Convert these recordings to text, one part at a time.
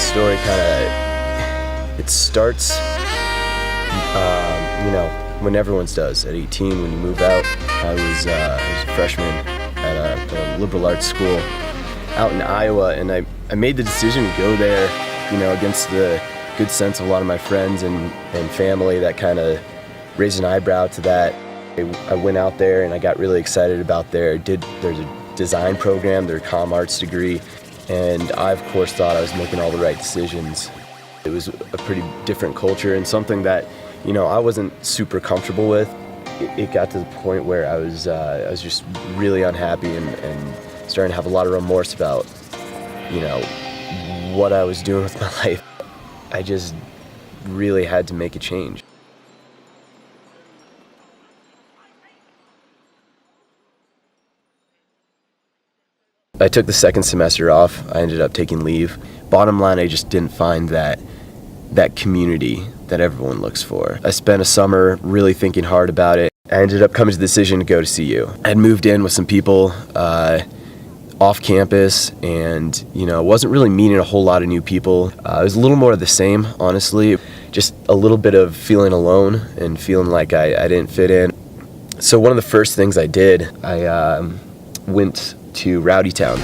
story it starts, when everyone's does. At 18, when you move out, I was a freshman at a liberal arts school out in Iowa, and I made the decision to go there, against the good sense of a lot of my friends and family that kind of raised an eyebrow to that. I went out there and I got really excited about there's a design program, their comm arts degree, and I of course thought I was making all the right decisions. It was a pretty different culture and something that, I wasn't super comfortable with. It got to the point where I was just really unhappy and starting to have a lot of remorse about, what I was doing with my life. I just really had to make a change. I took the second semester off. I ended up taking leave. Bottom line, I just didn't find that community that everyone looks for. I spent a summer really thinking hard about it. I ended up coming to the decision to go to CU. I'd moved in with some people off campus and, wasn't really meeting a whole lot of new people. It was a little more of the same, honestly. Just a little bit of feeling alone and feeling like I didn't fit in. So one of the first things I did, I went to Rowdytown.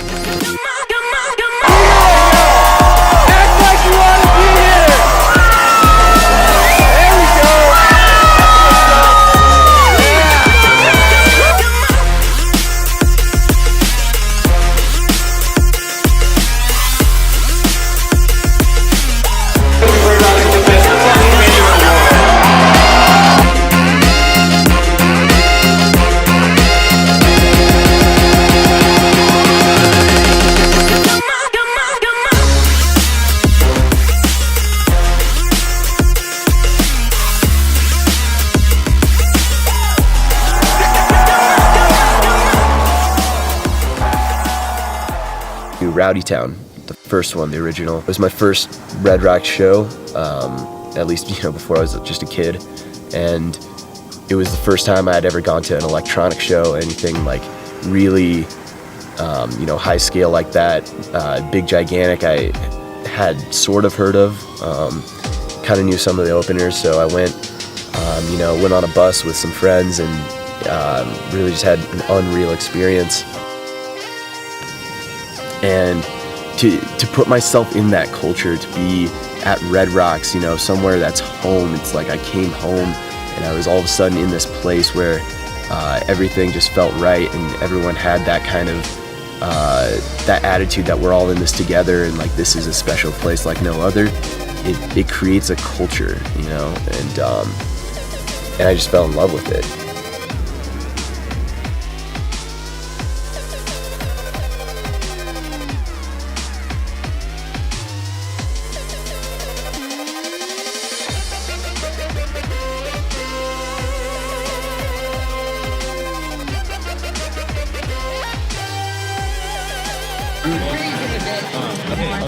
Rowdytown, the first one, the original. It was my first Red Rock show, at least before I was just a kid, and it was the first time I had ever gone to an electronic show, anything like really high scale like that, big gigantic. I had sort of heard of, kind of knew some of the openers, so I went on a bus with some friends and really just had an unreal experience. And to put myself in that culture, to be at Red Rocks, somewhere that's home. It's like I came home and I was all of a sudden in this place where everything just felt right and everyone had that kind of that attitude that we're all in this together and like this is a special place like no other. It creates a culture, and I just fell in love with it.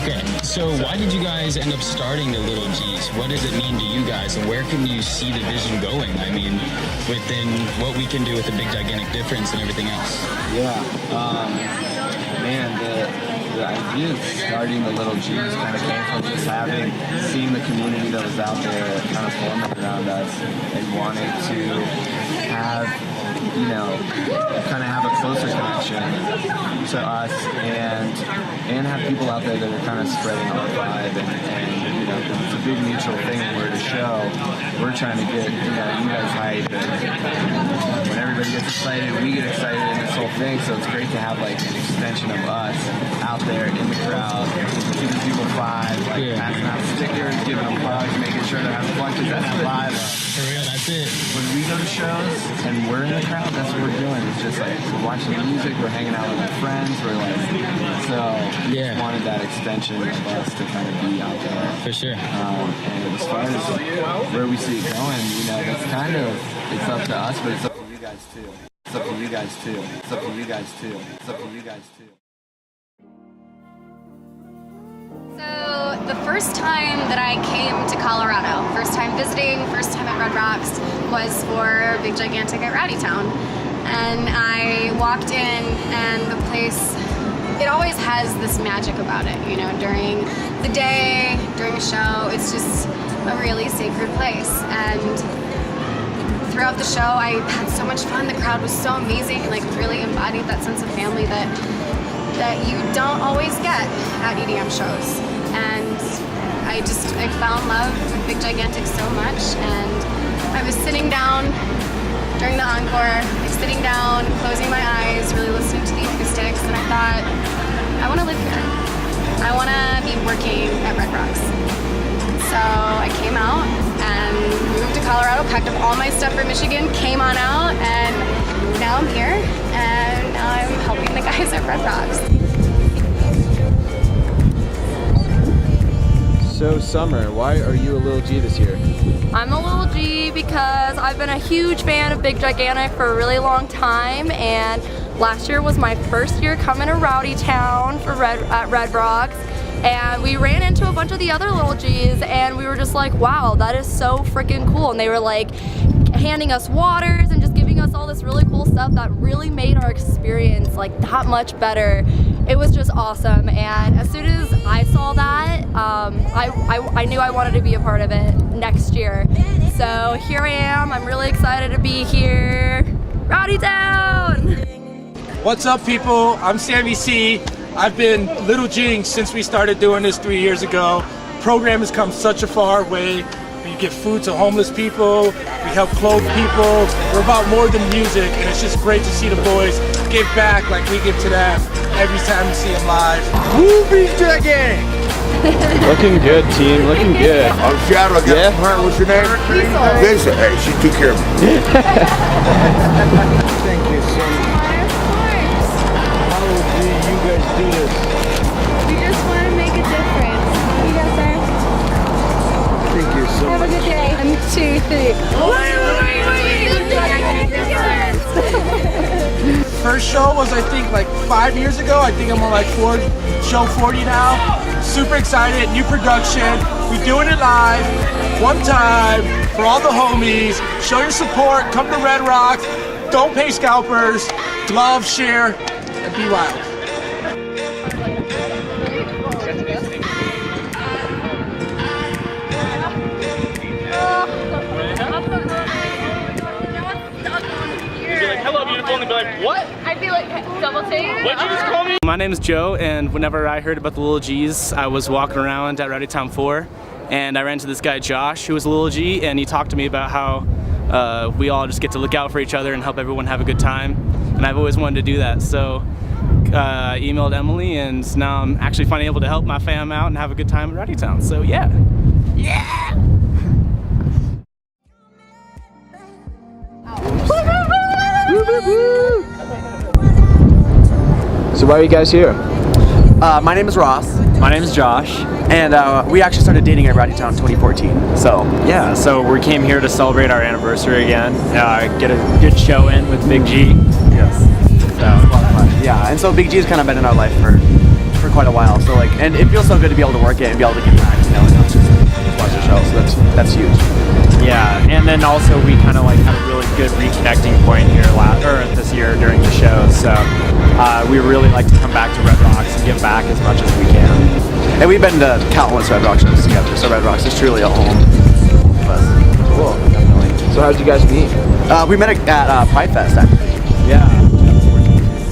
Okay, so why did you guys end up starting the Little G's? What does it mean to you guys, and where can you see the vision going? I mean, within what we can do with the big gigantic difference and everything else. Yeah, man, the idea of starting the Little G's kind of came from just seeing the community that was out there kind of forming around us and wanting to have, kind of have a closer connection to us and have people out there that are kind of spreading our vibe and it's a big mutual thing when we're at a show. We're trying to get, you guys hype and when everybody gets excited, we get excited in this whole thing, so it's great to have like an extension of us out there in the crowd, giving people vibes, passing out stickers, giving them hugs, making sure they're having fun, because that's the vibe. For real, that's it. When we go to shows and we're in the crowd, that's what we're doing. It's just like we're watching the music, we're hanging out with our friends, we're like, so we just wanted that extension of us to kind of be out there. For sure. And as far as where we see it going, that's kind of, it's up to us, but it's up to you guys too. It's up to you guys too. It's up to you guys too. It's up to you guys too. So the first time that I came to Colorado, first time visiting, first time at Red Rocks, was for Big Gigantic at Rowdytown. And I walked in and the place, it always always has this magic about it, you know, during the day, during a show. It's just a really sacred place. And throughout the show, I had so much fun. The crowd was so amazing, like really embodied that sense of family that you don't always get at EDM shows. And I fell in love with Big Gigantic so much. And I was sitting down during the encore, like sitting down, closing my eyes, really listening to the acoustics, and I thought, I want to live here. I want to be working at Red Rocks. So I came out and moved to Colorado, packed up all my stuff from Michigan, came on out, and now I'm here, and now I'm helping the guys at Red Rocks. So Summer, why are you a Lil G this year? I'm a Lil G because I've been a huge fan of Big Gigantic for a really long time, and last year was my first year coming to Rowdytown at Red Rocks, and we ran into a bunch of the other Lil G's, and we were just like, wow, that is so freaking cool. And they were like handing us waters and just giving us all this really cool stuff that really made our experience like that much better. It was just awesome, and as soon as I saw that, I knew I wanted to be a part of it next year. So here I am. I'm really excited to be here. Rowdytown! What's up, people? I'm Sammy C. I've been Little G'ing since we started doing this 3 years ago. Program has come such a far way. We give food to homeless people. We help clothe people. We're about more than music, and it's just great to see the boys give back like we give to them every time we see them live. Woo, Big Gigantic! Looking good, team. Looking good. I'm Shadow. I got a partner. What's your name? Lisa. Hey, she took care of me. Thank you so much. How do you guys do this? We just want to make a difference. You guys are. Thank you so Have a much. good day. 1, 2, 3. First show was, I think, like 5 years ago. I think I'm on like show 40 now. Super excited, new production. We're doing it live, one time, for all the homies. Show your support, come to Red Rocks. Don't pay scalpers. Love, share, and be wild. Hello, beautiful, and they'd be like, what? I'd be like, double take. What'd you just call me? My name is Joe, and whenever I heard about the Lil G's, I was walking around at Rowdytown 4, and I ran into this guy Josh, who was a Lil G, and he talked to me about how we all just get to look out for each other and help everyone have a good time, and I've always wanted to do that. So I emailed Emily, and now I'm actually finally able to help my fam out and have a good time at Rowdytown. So yeah. Yeah! So why are you guys here? My name is Ross, My name is Josh. and we actually started dating at Rowdytown in 2014. So Yeah, so we came here to celebrate our anniversary again, get a good show in with Big G. yes, yeah, and so Big G's kind of been in our life for quite a while. So like, and it feels so good to be able to work it and be able to get back, you know, and not just watch the show. So that's huge. Yeah, and then also we kind of like had a really good reconnecting point here this year during the show. So we really like to come back to Red Rocks and give back as much as we can. And we've been to countless Red Rocks shows together. So Red Rocks is truly a home. But, Cool. Definitely. So how did you guys meet? we met at Pride Fest actually.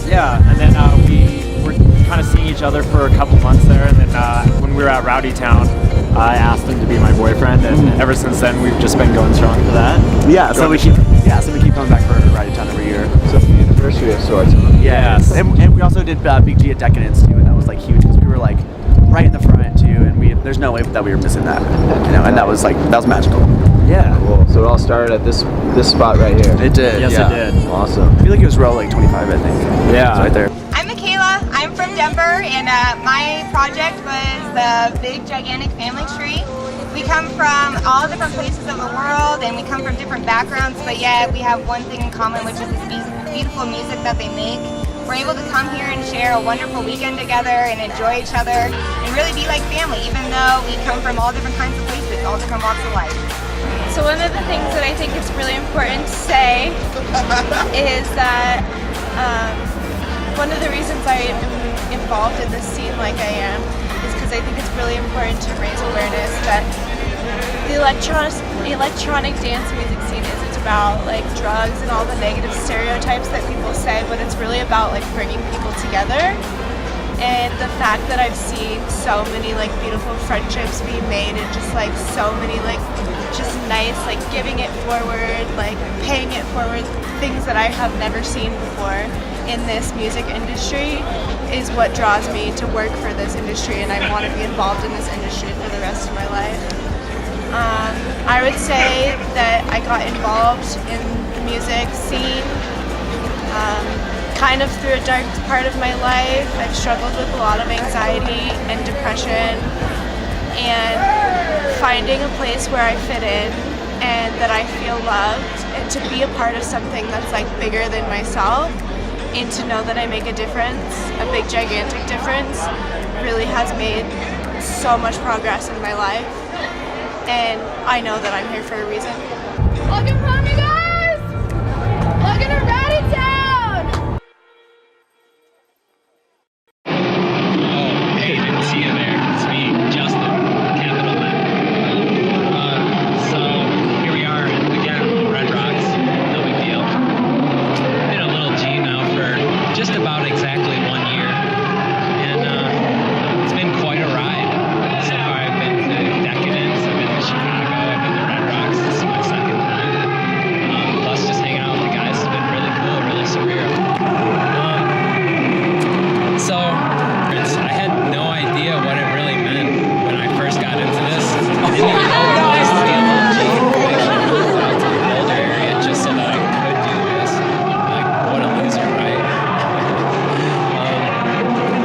Yeah, and then we were kind of seeing each other for a couple months there, and then when we were at Rowdytown, I asked him to be my boyfriend, and ever since then we've just been going strong for that. Yeah, so we keep coming back for Rowdytown every year. So the anniversary of sorts. Yes. And we also did Big G at Decadence too, and that was like huge because we were like right in the front too, and there's no way that we were missing that, you know, and that was magical. Yeah. Cool. So it all started at this spot right here. It did. Yes, yeah. it did. Awesome. I feel like it was row like 25, I think. Yeah. It's right there. I'm Michaela. I'm from Denver, and my project was the Big Gigantic Family Tree. We come from all different places of the world, and we come from different backgrounds, but yet we have one thing in common, which is this beautiful music that they make. We're able to come here and share a wonderful weekend together and enjoy each other and really be like family, even though we come from all different kinds of places, all different walks of life. So one of the things that I think is really important to say is that one of the reasons I am involved in this scene like I am is because I think it's really important to raise awareness that the electronic dance music scene isn't about like drugs and all the negative stereotypes that people say, but it's really about like bringing people together. And the fact that I've seen so many like beautiful friendships be made and just like so many like just nice like giving it forward, like paying it forward, things that I have never seen before in this music industry is what draws me to work for this industry, and I want to be involved in this industry for the rest of my life. I would say that I got involved in the music scene kind of through a dark part of my life. I've struggled with a lot of anxiety and depression, and finding a place where I fit in and that I feel loved and to be a part of something that's like bigger than myself and to know that I make a difference, a big gigantic difference, really has made so much progress in my life, and I know that I'm here for a reason. Welcome home, you guys! Welcome to Rowdytown! Hey, didn't see you there. It's me, Justin, capital M. So here we are again, Red Rocks. No big deal. Been a little G now for just about exactly 1 year, and it's been quite a ride. So far, I've been to Decadence, I've been to Chicago, I've been to Red Rocks. This is my second time. Plus, just hanging out with the guys has been really cool, really surreal. So I had no idea what it really meant when I first got into this. I didn't even know what it was to be a little G. I actually moved out to the Boulder area just so that I could do this. Like, what a loser, right?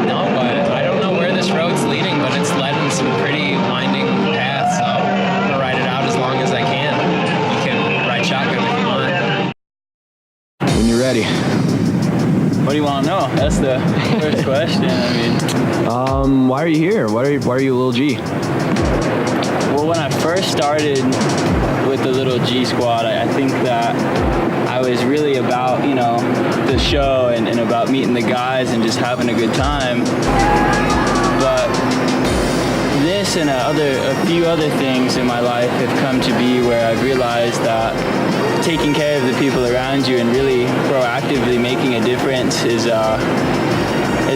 No, but I don't know where this road's leading, but it's led in some pretty winding paths, so I'm gonna ride it out as long as I can. You can ride shotgun if you want. When you're ready. What do you want to know? That's the first question. I mean, Why are you here? Why are you a little G? well, when I first started with the Little G Squad, I think that I was really about, you know, the show and about meeting the guys and just having a good time. But this and a few other things in my life have come to be where I've realized that taking care of the people around you and really proactively making a difference is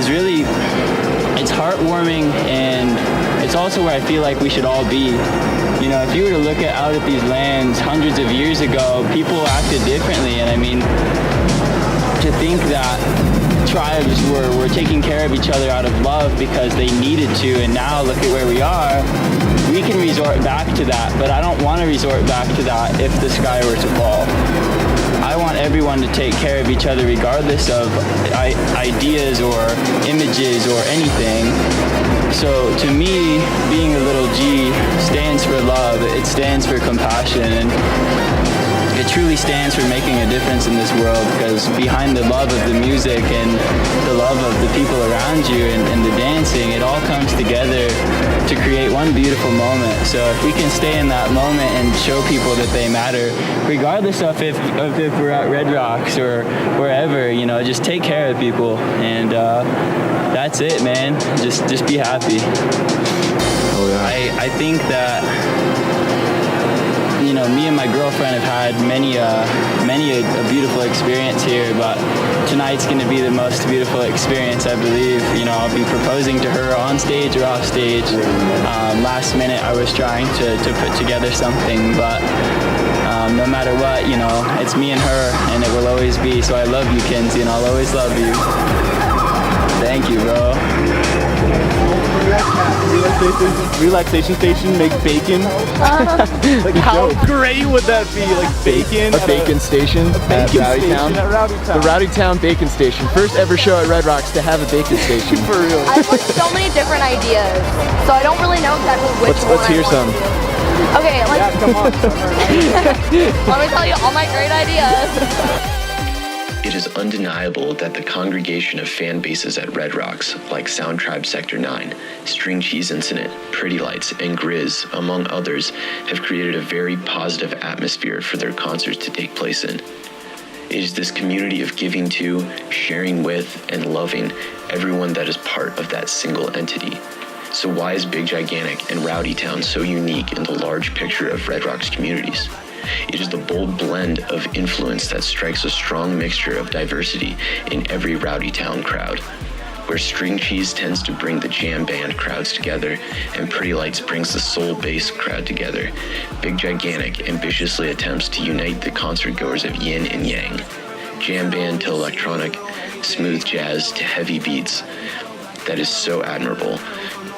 really, it's heartwarming, and it's also where I feel like we should all be. You know, if you were to look out at these lands hundreds of years ago, people acted differently, and I mean, to think that tribes were taking care of each other out of love because they needed to, and now look at where we are. We can resort back to that, but I don't want to resort back to that if the sky were to fall. I want everyone to take care of each other regardless of ideas or images or anything. So to me, being a little G stands for love, it stands for compassion, and it truly stands for making a difference in this world, because behind the love of the music and the love of the people around you and the dancing, it all comes together to create one beautiful moment. So if we can stay in that moment and show people that they matter, regardless of if we're at Red Rocks or wherever, you know, just take care of people, and that's it, man. Just be happy. Oh yeah. I think that, you know, me and my girlfriend have had many a beautiful experience here, but tonight's going to be the most beautiful experience, I believe. You know, I'll be proposing to her on stage or off stage. Last minute I was trying to put together something, but no matter what, you know, it's me and her, and it will always be. So I love you, Kinsey, and I'll always love you. Thank you, bro. Relaxation station, make bacon. Like, how great would that be? Like bacon. A bacon station at Rowdytown. The Rowdytown Bacon Station. First ever show at Red Rocks to have a bacon station. For real. I've heard so many different ideas, so I don't really know exactly which one. Let's hear some. Okay, like, Yeah, come on. let me tell you all my great ideas. It is undeniable that the congregation of fan bases at Red Rocks, like Sound Tribe Sector 9, String Cheese Incident, Pretty Lights, and Grizz, among others, have created a very positive atmosphere for their concerts to take place in. It is this community of giving to, sharing with, and loving everyone that is part of that single entity. So why is Big Gigantic and Rowdytown so unique in the large picture of Red Rocks communities? It is the bold blend of influence that strikes a strong mixture of diversity in every Rowdytown crowd. Where String Cheese tends to bring the jam band crowds together and Pretty Lights brings the soul bass crowd together, Big Gigantic ambitiously attempts to unite the concert goers of yin and yang, jam band to electronic, smooth jazz to heavy beats. That is so admirable.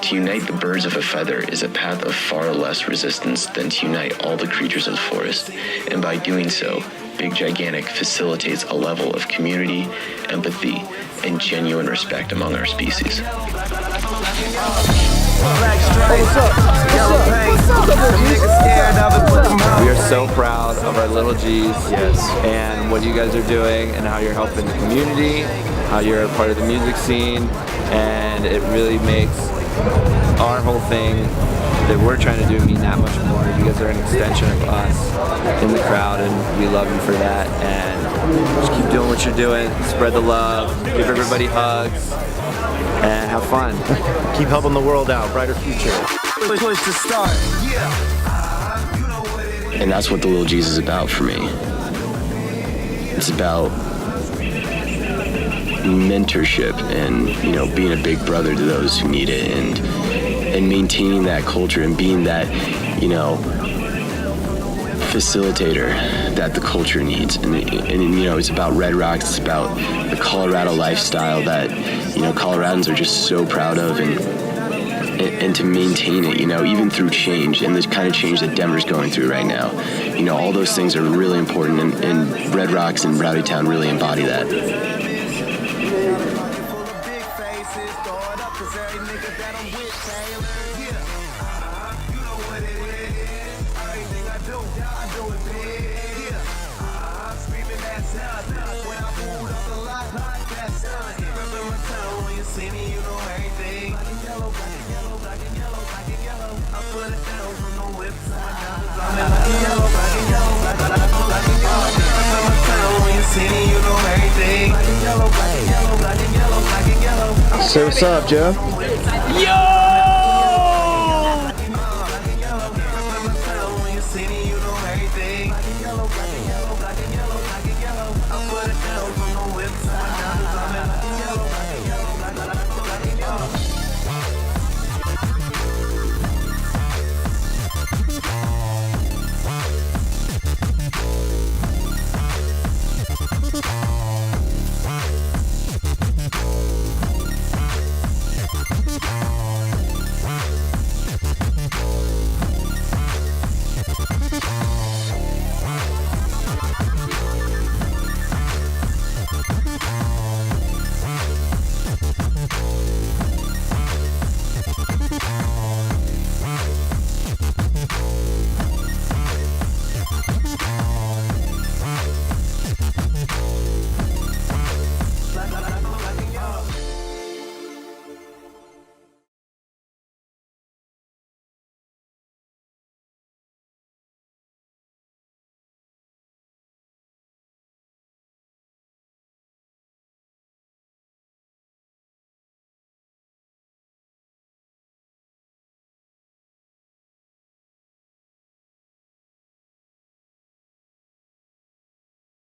To unite the birds of a feather is a path of far less resistance than to unite all the creatures of the forest, and by doing so, Big Gigantic facilitates a level of community, empathy, and genuine respect among our species. We are so proud of our little G's, and what you guys are doing, and how you're helping the community, how you're a part of the music scene, and it really makes our whole thing that we're trying to do mean that much more. You guys are an extension of us in the crowd, and we love you for that. And just keep doing what you're doing, spread the love, give everybody hugs, and have fun. Keep helping the world out, brighter future. Push to start. And that's what the Little G's is about for me. It's about mentorship and, you know, being a big brother to those who need it, and maintaining that culture and being that, you know, facilitator that the culture needs. And you know, it's about Red Rocks, it's about the Colorado lifestyle that, you know, Coloradans are just so proud of, and to maintain it, you know, even through change and the kind of change that Denver's going through right now. You know, all those things are really important, and Red Rocks and Rowdytown really embody that. Say what's up, Joe. Yo!